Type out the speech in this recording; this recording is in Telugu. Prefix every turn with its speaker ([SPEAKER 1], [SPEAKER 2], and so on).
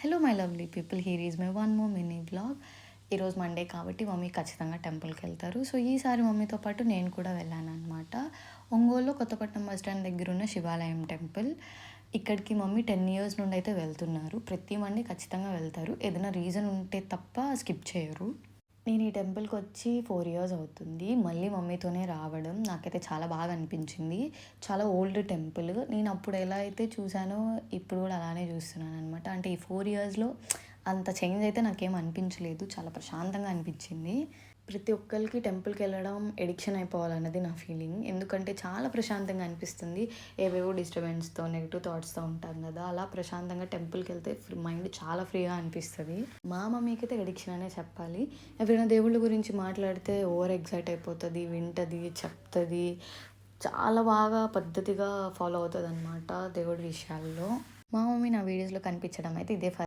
[SPEAKER 1] Hello my lovely people, here is my one more mini blog. ఈరోజు మండే కాబట్టి మమ్మీ ఖచ్చితంగా టెంపుల్కి వెళ్తారు. సో ఈసారి మమ్మీతో పాటు నేను కూడా వెళ్ళాను అనమాట. ఒంగోలులో కొత్తపట్నం బస్ స్టాండ్ దగ్గర ఉన్న శివాలయం టెంపుల్. ఇక్కడికి మమ్మీ 10 ఇయర్స్ నుండి అయితే వెళ్తున్నారు. ప్రతి మండే ఖచ్చితంగా వెళ్తారు. ఏదైనా రీజన్ ఉంటే తప్ప స్కిప్ చేయరు. నేను ఈ టెంపుల్కి వచ్చి 4 ఇయర్స్ అవుతుంది. మళ్ళీ మమ్మీతోనే రావడం నాకైతే చాలా బాగా అనిపించింది. చాలా ఓల్డ్ టెంపుల్. నేను అప్పుడు ఎలా అయితే చూసానో ఇప్పుడు కూడా అలానే చూస్తున్నాను అనమాట. అంటే ఈ 4 ఇయర్స్లో అంత చేంజ్ అయితే నాకేం అనిపించలేదు. చాలా ప్రశాంతంగా అనిపించింది. ప్రతి ఒక్కరికి టెంపుల్కి వెళ్ళడం ఎడిక్షన్ అయిపోవాలన్నది నా ఫీలింగ్. ఎందుకంటే చాలా ప్రశాంతంగా అనిపిస్తుంది. ఏవేవో డిస్టర్బెన్స్తో నెగిటివ్ థాట్స్తో ఉంటాం కదా, అలా ప్రశాంతంగా టెంపుల్కి వెళ్తే మైండ్ చాలా ఫ్రీగా అనిపిస్తుంది. మా మమ్మీకి అయితే ఎడిక్షన్ అనే చెప్పాలి. ఎవరైనా దేవుళ్ళ గురించి మాట్లాడితే ఓవర్ ఎగ్జైట్ అయిపోతుంది, వింటుంది, చెప్తుంది. చాలా బాగా పద్ధతిగా ఫాలో అవుతుంది అనమాట దేవుడి విషయాల్లో. మా మమ్మీ నా వీడియోస్లో కనిపించడం అయితే ఇదే